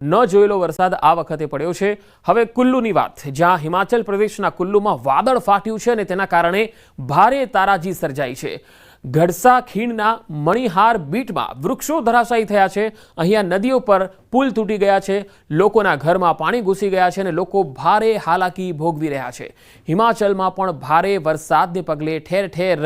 ન જોયેલો વરસાદ આ વખતે પડ્યો છે। હવે કુલ્લુની વાત, જ્યાં હિમાચલ પ્રદેશના કુલ્લુમાં વાદળ ફાટ્યું છે અને તેના કારણે ભારે તારાજી સર્જાઈ છે। ગડસા ખીણના મણિહાર બીટમાં વૃક્ષો ધરાશાયી થયા છે। અહીંયા નદીઓ પર પુલ તૂટી ગયા છે, લોકોના ઘરમાં પાણી ઘૂસી ગયા છે અને લોકો ભારે હાલાકી ભોગવી રહ્યા છે। હિમાચલમાં પણ ભારે વરસાદને પગલે ઠેર ઠેર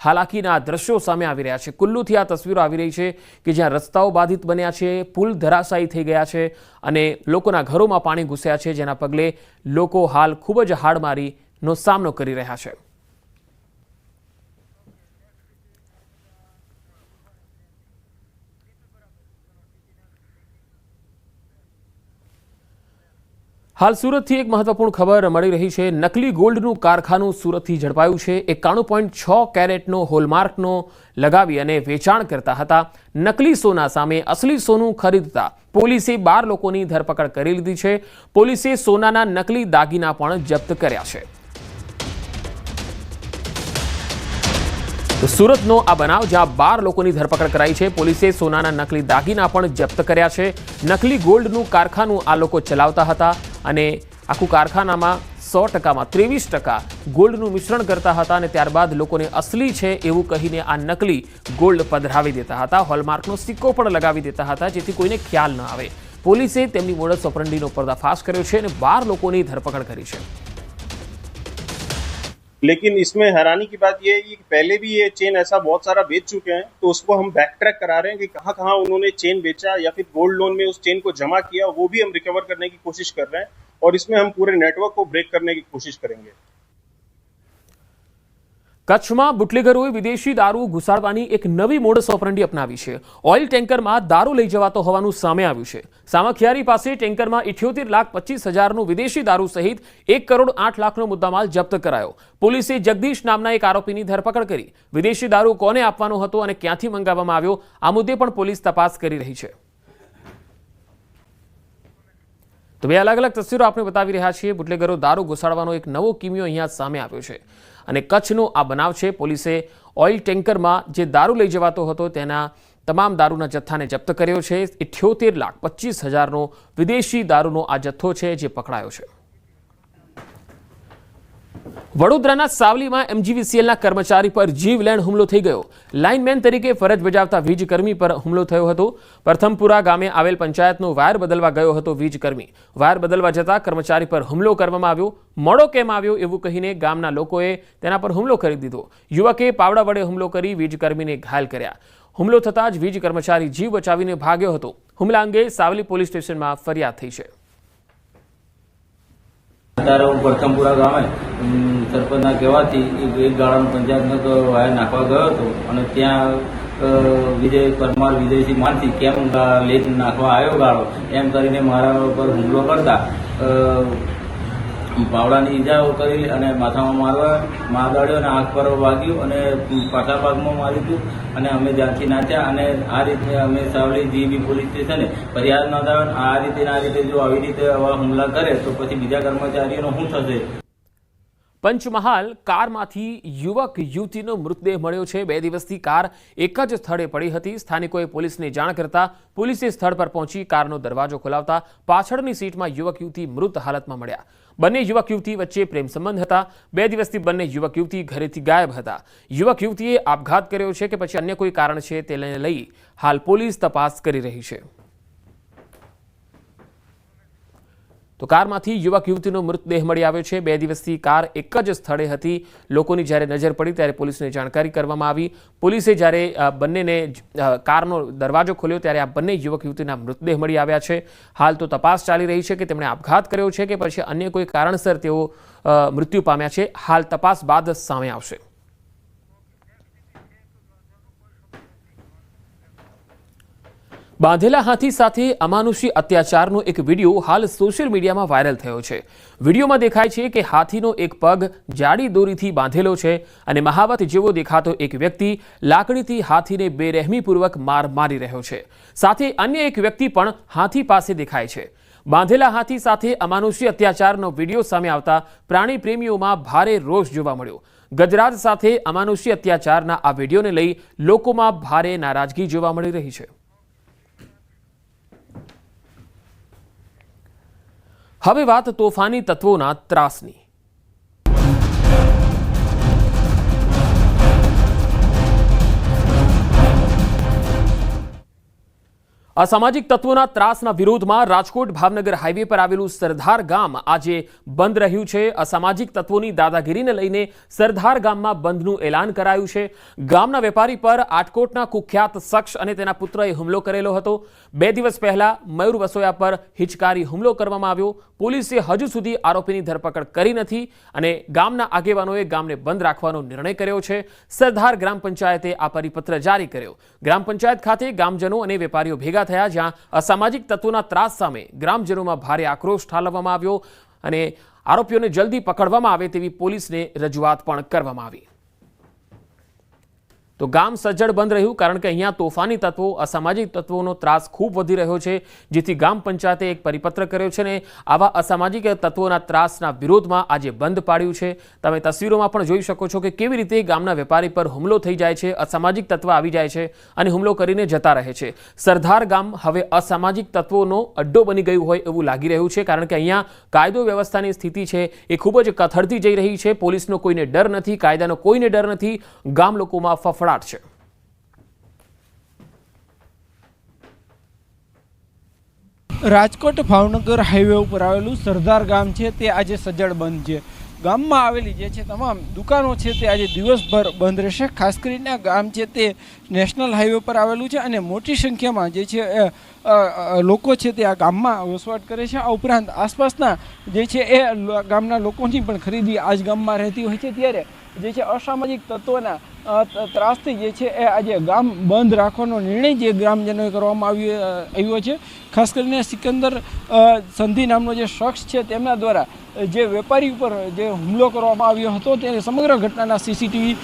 હાલાકીના દ્રશ્યો સામે આવી રહ્યા છે। કુલ્લુથી આ તસવીરો આવી રહી છે કે જ્યાં રસ્તાઓ બાધિત બન્યા છે, પુલ ધરાશાયી થઈ ગયા છે અને લોકોના ઘરોમાં પાણી ઘૂસ્યા છે, જેના પગલે લોકો હાલ ખૂબ જ હાડમારીનો સામનો કરી રહ્યા છે। हाल सूरतथी एक महत्वपूर्ण खबर मળી રહી છે। નકલી ગોલ્ડનું કારખાનું સુરતથી ઝડપાયું છે। 91.6 કેરેટનો હોલમાર્કનો લગાવી અને વેચાણ કરતા હતા। નકલી સોના સામે અસલી સોનું ખરીદતા પોલીસે 12 લોકોની ધરપકડ કરી લીધી છે। પોલીસે સોનાના નકલી દાગીના પણ જપ્ત કર્યા છે। सूरतનો આ બનાવ જ્યાં 12 લોકોની ધરપકડ કરાઈ છે। પોલીસે સોનાના નકલી દાગીના પણ જપ્ત કર્યા છે। નકલી ગોલ્ડનું કારખાનું આ લોકો ચલાવતા હતા અને આખું કારખાનામાં 100%માં 23% ગોલ્ડનું મિશ્રણ કરતા હતા અને ત્યારબાદ લોકોને અસલી છે એવું કહીને આ નકલી ગોલ્ડ પધરાવી દેતા હતા। હોલમાર્કનો સિક્કો પણ લગાવી દેતા હતા જેથી કોઈને ખ્યાલ ન આવે। પોલીસે તેમની મોડસ ઓપરેન્ડીનો પર્દાફાશ કર્યો છે અને 12 લોકોની धरपकड़ करी છે। लेकिन इसमें हैरानी की बात यह है कि पहले भी ये चेन ऐसा बहुत सारा बेच चुके हैं, तो उसको हम बैक ट्रैक करा रहे हैं कि कहाँ कहाँ उन्होंने चेन बेचा या फिर गोल्ड लोन में उस चेन को जमा किया, वो भी हम रिकवर करने की कोशिश कर रहे हैं और इसमें हम पूरे नेटवर्क को ब्रेक करने की कोशिश करेंगे। કચ્છમાં બુટલેગરોએ વિદેશી દારૂ ઘુસાડવાની એક નવી મોડસ ઓપરેન્ડી અપનાવી છે। ઓઇલ ટેન્કરમાં દારૂ લઈ જવાતો હોવાનું સામે આવ્યું છે। સામખિયારી પાસે ટેન્કરમાં 78,25,000નું વિદેશી દારૂ સહિત 1,08,00,000નો મુદ્દામાલ જપ્ત કરાયો। પોલીસે જગદીશ નામના એક આરોપીની ધરપકડ કરી। વિદેશી દારૂ કોને આપવાનો હતો અને ક્યાંથી મંગાવવામાં આવ્યો આ મુદ્દે પણ પોલીસ તપાસ કરી રહી છે। તો બે અલગ અલગ તસવીરો આપણે બતાવી રહ્યા છીએ। બુટલેગરો દારૂ ઘુસાડવાનો એક નવો કિમિયો અહીંયા સામે આવ્યો છે અને કચ્છનો આ બનાવ છે। પોલીસે ઓઇલ ટેન્કરમાં જે દારૂ લઈ જવાતો હતો તેના તમામ દારૂના જથ્થાને જપ્ત કર્યો છે। 78,25,000નો વિદેશી દારૂનો આ જથ્થો છે જે પકડાયો છે। વડોદરાના સાવલીમાં MGVCLના કર્મચારી પર જીવલેણ હુમલો થઈ ગયો। લાઇનમેન તરીકે ફરજ બજાવતા વીજકર્મી પર હુમલો થયો હતો। પ્રથમપુરા ગામે આવેલ પંચાયતનો વાયર બદલવા ગયો હતો વીજકર્મી। વાયર બદલવા જતા કર્મચારી પર હુમલો કરવામાં આવ્યો। મોડો કેમ આવ્યો એવું કહીને ગામના લોકોએ તેના પર હુમલો કરી દીધો। યુવકે પાવડા વડે હુમલો કરી વીજકર્મીને ઘાયલ કર્યા। હુમલો થતાં જ વીજ કર્મચારી જીવ બચાવીને ભાગ્યો હતો। હુમલા અંગે સાવલી પોલીસ સ્ટેશનમાં ફરિયાદ થઈ છે। અત્યારે હું પ્રથમપુરા ગામે સરપંચના કહેવાથી એક ગાળાનો પંચાયતનો વાયર નાખવા ગયો હતો અને ત્યાં વિજય પરમાર વિજયસિંહ માનથી કેમ લેટ નાખવા આવ્યો ગાળો એમ કરીને મારા પર હુમલો કરતા પાવડાની ઈજાઓ કરી અને માથામાં મારવાડ્યો અને આંખ પર વાગ્યું અને પાછા ભાગમાં માર્યું હતું અને અમે જ્યાંથી નાચ્યા અને આ રીતે અમે સાવલી જીબી પોલીસ સ્ટેશને ફરિયાદ નોંધાવી। આ રીતે જો આવી રીતે આવા હુમલા કરે તો પછી બીજા કર્મચારીઓનો શું થશે। પંચમહાલ કારમાંથી યુવક યુવતીનો મૃતદેહ મળ્યો છે। 2 દિવસથી કાર એક જ સ્થળે પડી હતી। સ્થાનિકોએ પોલીસને જાણ કરતા પોલીસે સ્થળ પર પહોંચી કારનો દરવાજો ખોલાવતા પાછળની સીટમાં યુવક યુવતી મૃત હાલતમાં મળ્યા। બંને યુવક યુવતી વચ્ચે પ્રેમ સંબંધ હતા। 2 દિવસથી બંને યુવક યુવતી ઘરેથી ગાયબ હતા। યુવક યુવતીએ આપઘાત કર્યો છે કે પછી અન્ય કોઈ કારણ છે તેને લઈ હાલ પોલીસ તપાસ કરી રહી છે। તો કારમાંથી યુવક યુવતીનો મૃતદેહ મળી આવ્યો છે। 2 દિવસથી કાર એક જ સ્થળે હતી। લોકોની જ્યારે નજર પડી ત્યારે પોલીસને જાણકારી કરવામાં આવી। પોલીસે જ્યારે બંનેને કારનો દરવાજો ખોલ્યો ત્યારે આ બંને યુવક યુવતીના મૃતદેહ મળી આવ્યા છે। હાલ તો તપાસ ચાલી રહી છે કે તેમણે આપઘાત કર્યો છે કે પછી અન્ય કોઈ કારણસર તેઓ મૃત્યુ પામ્યા છે। હાલ તપાસ બાદ સામે આવશે। બાંધેલા હાથી સાથે અમાનુષી અત્યાચારનો એક વિડીયો હાલ સોશિયલ મીડિયામાં વાયરલ થયો છે। વિડીયોમાં દેખાય છે કે હાથીનો એક પગ જાડી દોરીથી બાંધેલો છે અને મહાવત જેવો દેખાતો એક વ્યક્તિ લાકડીથી હાથીને બેરહેમીપૂર્વક માર મારી રહ્યો છે। સાથે અન્ય એક વ્યક્તિ પણ હાથી પાસે દેખાય છે। બાંધેલા હાથી સાથે અમાનુષી અત્યાચારનો વિડીયો સામે આવતા પ્રાણી પ્રેમીઓમાં ભારે રોષ જોવા મળ્યો। ગજરાજ સાથે અમાનુષી અત્યાચારના આ વિડીયોને લઈ લોકોમાં ભારે નારાજગી જોવા મળી રહી છે। હવે વાત તોફાની તત્વોના ત્રાસની। અસામાજિક તત્વોના ત્રાસના વિરોધમાં રાજકોટ ભાવનગર હાઈવે પર આવેલું સરદાર ગામ આજે બંધ રહ્યું છે। અસામાજિક તત્વોની દાદાગીરીને લઈને સરદાર ગામમાં બંધનું એલાન કરાયું છે। ગામના વેપારી પર આટકોટના કુખ્યાત શખ્સ અને તેના પુત્રએ હુમલો કરેલો હતો। 2 દિવસ પહેલા મયુર વસોયા પર હિચકારી હુમલો કરવામાં આવ્યો। પોલીસે હજુ સુધી આરોપીની ધરપકડ કરી નથી અને ગામના આગેવાનોએ ગામને બંધ રાખવાનો નિર્ણય કર્યો છે। સરદાર ગ્રામ પંચાયતે આ પરિપત્ર જારી કર્યો। ગ્રામ પંચાયત ખાતે ગામજનો અને વેપારીઓ ભેગા થયા, જ્યાં અસામાજિક તત્વોના ત્રાસ સામે ગ્રામજનોમાં ભારે આક્રોશ ઠાલવવામાં આવ્યો અને આરોપીઓને જલ્દી પકડવામાં આવે તેવી પોલીસને રજૂઆત પણ કરવામાં આવી। તો ગામ સજ્જડ બંધ રહ્યું કારણ કે અહીંયા તોફાની તત્વો, અસામાજિક તત્વોનો ત્રાસ ખૂબ વધી રહ્યો છે, જેથી ગ્રામ પંચાયતે એક પરિપત્ર કર્યો છે ને આવા અસામાજિક તત્વોના ત્રાસના વિરોધમાં આજે બંધ પાડ્યું છે। તમે તસવીરોમાં પણ જોઈ શકો છો કે કેવી રીતે ગામના વેપારી પર હુમલો થઈ જાય છે, અસામાજિક તત્વ આવી જાય છે અને હુમલો કરીને જતા રહે છે। સરદાર ગામ હવે અસામાજિક તત્વોનો અડ્ડો બની ગયું હોય એવું લાગી રહ્યું છે કારણ કે અહીંયા કાયદો વ્યવસ્થાની સ્થિતિ છે એ ખૂબ જ કથળતી જઈ રહી છે। પોલીસનો કોઈને ડર નથી, કાયદાનો કોઈને ડર નથી, ગામ લોકોમાં ફફડાટ છે। રાજકોટ ભાવનગર હાઈવે ઉપર આવેલું સરદાર ગામ છે તે આજે સજ્જડ બંધ છે। ગામમાં આવેલી જે છે તમામ દુકાનો છે તે આજે દિવસભર બંધ રહેશે। ખાસ કરીને આ ગામ છે તે નેશનલ હાઈવે પર આવેલું છે અને મોટી સંખ્યામાં જે છે લોકો છે તે આ ગામમાં વસવાટ કરે છે। આ ઉપરાંત આસપાસના જે છે એ ગામના લોકોની પણ ખરીદી આ જ ગામમાં રહેતી હોય છે। ત્યારે જે છે અસામાજિક તત્વોના ત્રાસથી જે છે એ આજે ગામ બંધ રાખવાનો નિર્ણય જે ગ્રામજનોએ કરવામાં આવ્યો છે। ખાસ કરીને સિકંદર સંધિ નામનો જે શખ્સ છે તેમના દ્વારા જે વેપારી ઉપર જે હુમલો કરવામાં આવ્યો હતો તે સમગ્ર ઘટનાના સીસીટીવી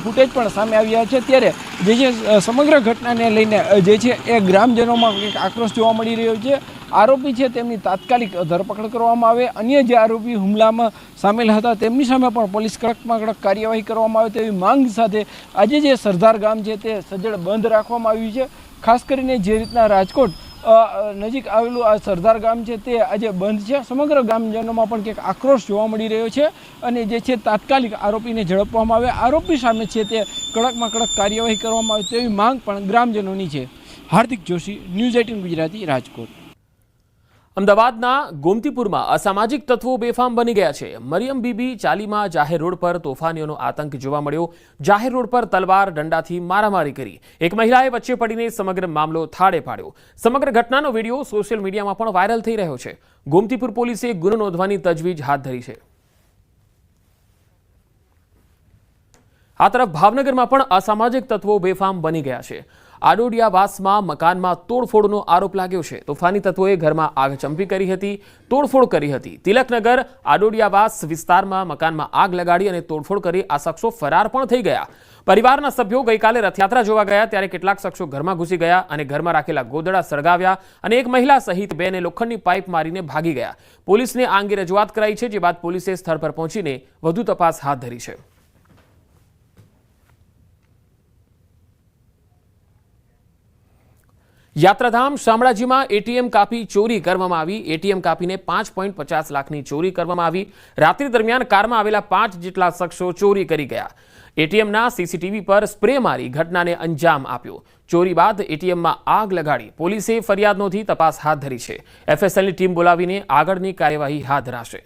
ફૂટેજ પણ સામે આવ્યા છે। ત્યારે જે છે સમગ્ર ઘટનાને લઈને જે છે એ ગ્રામજનોમાં એક આક્રોશ જોવા મળી રહ્યો છે। આરોપી છે તેમની તાત્કાલિક ધરપકડ કરવામાં આવે, અન્ય જે આરોપી હુમલામાં સામેલ હતા તેમની સામે પણ પોલીસ કડકમાં કડક કાર્યવાહી કરવામાં આવે તેવી માંગ સાથે આજે જે સરદાર ગામ છે તે સજ્જડ બંધ રાખવામાં આવ્યું છે। ખાસ કરીને જે રીતના રાજકોટ નજીક આવેલું આ સરદાર ગામ છે તે આજે બંધ છે। સમગ્ર ગામજનોમાં પણ કંઈક આક્રોશ જોવા મળી રહ્યો છે અને જે છે તાત્કાલિક આરોપીને ઝડપવામાં આવે, આરોપી સામે છે તે કડકમાં કડક કાર્યવાહી કરવામાં આવે તેવી માંગ પણ ગ્રામજનોની છે। હાર્દિક જોશી, ન્યૂઝ 18 ગુજરાતી, રાજકોટ। અમદાવાદના ગોમતીપુરમાં અસામાજિક તત્વો બેફામ બની ગયા છે। મરિયમ બીબી ચાલીમાં જાહેર રોડ પર તોફાનીઓનો આતંક જોવા મળ્યો। જાહેર રોડ પર તલવાર દંડાથી મારામારી કરી, એક મહિલાએ વચ્ચે પડીને સમગ્ર મામલો થાળે પાડ્યો। સમગ્ર ઘટનાનો વિડીયો સોશિયલ મીડિયામાં પણ વાયરલ થઈ રહ્યો છે। ગોમતીપુર પોલીસે ગુનો નોંધવાની તજવીજ હાથ ધરી છે। આ તરફ ભાવનગરમાં પણ અસામાજિક તત્વો બેફામ બની ગયા છે। આડોડિયાવાસમાં મકાનમાં તોડફોડનો આરોપ લાગ્યો છે। તોફાની તત્વોએ ઘરમાં આગ ચંપી કરી હતી, તોડફોડ કરી હતી। તિલકનગર આડોડિયાવાસ વિસ્તારમાં મકાનમાં આગ લગાડી અને તોડફોડ કરી આ શખ્સો ફરાર પણ થઈ ગયા। પરિવારના સભ્યો ગઈકાલે રથયાત્રા જોવા ગયા ત્યારે કેટલાક શખ્સો ઘરમાં ઘૂસી ગયા અને ઘરમાં રાખેલા ગોદડા સળગાવ્યા અને એક મહિલા સહિત 2 ને લોખંડની પાઇપ મારીને ભાગી ગયા। પોલીસને આ અંગે રજૂઆત કરાઈ છે, જે બાદ પોલીસે સ્થળ પર પહોંચીને વધુ તપાસ હાથ ધરી છે। યાત્રાધામ શામળાજીમાં એટીએમ કાપી ચોરી કરવામાં આવી। એટીએમ કાપીને 5.50 લાખની ચોરી કરવામાં આવી। રાત્રિ દરમિયાન કારમાં આવેલા 5 જેટલા શખ્સો ચોરી કરી ગયા। એટીએમના સીસીટીવી પર સ્પ્રે મારી ઘટનાને અંજામ આપ્યો। ચોરી બાદ એટીએમમાં આગ લગાડી પોલીસે ફરિયાદ નોંધી તપાસ હાથ ધરી છે। એફએસએલની ટીમ બોલાવીને આગળની કાર્યવાહી હાથ ધરાશે।